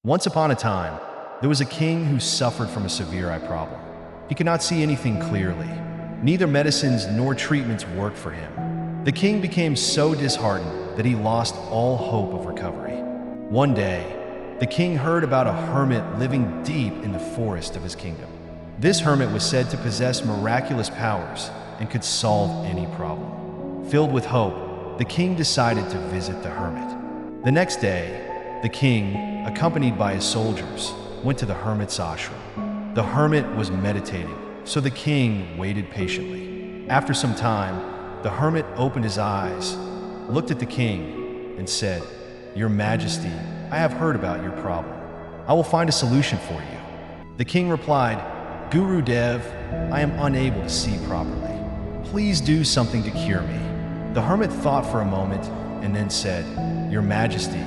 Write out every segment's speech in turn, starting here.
Once upon a time, there was a king who suffered from a severe eye problem. He could not see anything clearly. Neither medicines nor treatments worked for him. The king became so disheartened that he lost all hope of recovery. One day, the king heard about a hermit living deep in the forest of his kingdom. This hermit was said to possess miraculous powers and could solve any problem. Filled with hope, the king decided to visit the hermit. The next day, the king, accompanied by his soldiers, went to the hermit's ashram. The hermit was meditating, so the king waited patiently. After some time, the hermit opened his eyes, looked at the king, and said, "Your Majesty, I have heard about your problem. I will find a solution for you." The king replied, "Guru Dev, I am unable to see properly. Please do something to cure me." The hermit thought for a moment and then said, "Your Majesty,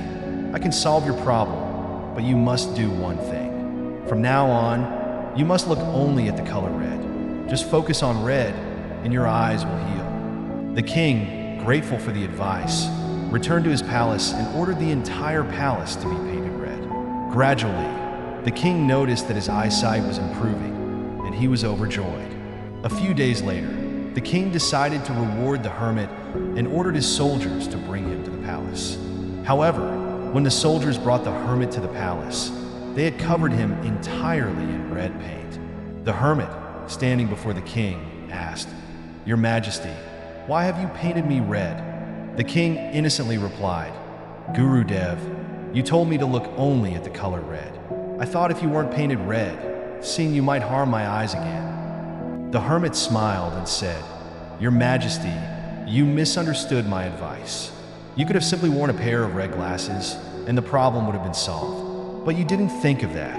I can solve your problem, but you must do one thing. From now on, you must look only at the color red. Just focus on red, and your eyes will heal." The king, grateful for the advice, returned to his palace and ordered the entire palace to be painted red. Gradually, the king noticed that his eyesight was improving, and he was overjoyed. A few days later, the king decided to reward the hermit and ordered his soldiers to bring him to the palace. However, when the soldiers brought the hermit to the palace, they had covered him entirely in red paint. The hermit, standing before the king, asked, "Your Majesty, why have you painted me red?" The king innocently replied, "Guru Dev, you told me to look only at the color red. I thought if you weren't painted red, seeing you might harm my eyes again." The hermit smiled and said, "Your Majesty, you misunderstood my advice. You could have simply worn a pair of red glasses, and the problem would have been solved. But you didn't think of that.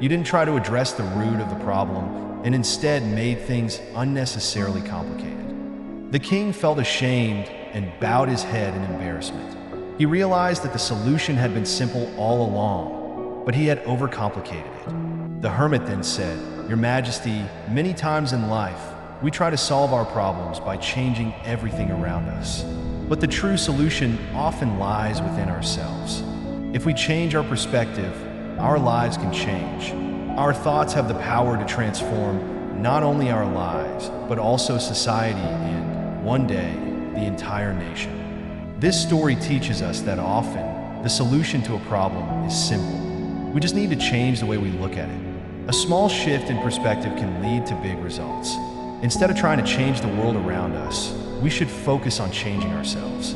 You didn't try to address the root of the problem, and instead made things unnecessarily complicated." The king felt ashamed and bowed his head in embarrassment. He realized that the solution had been simple all along, but he had overcomplicated it. The hermit then said, "Your Majesty, many times in life, we try to solve our problems by changing everything around us. But the true solution often lies within ourselves. If we change our perspective, our lives can change. Our thoughts have the power to transform not only our lives, but also society and, one day, the entire nation." This story teaches us that often, the solution to a problem is simple. We just need to change the way we look at it. A small shift in perspective can lead to big results. Instead of trying to change the world around us, we should focus on changing ourselves.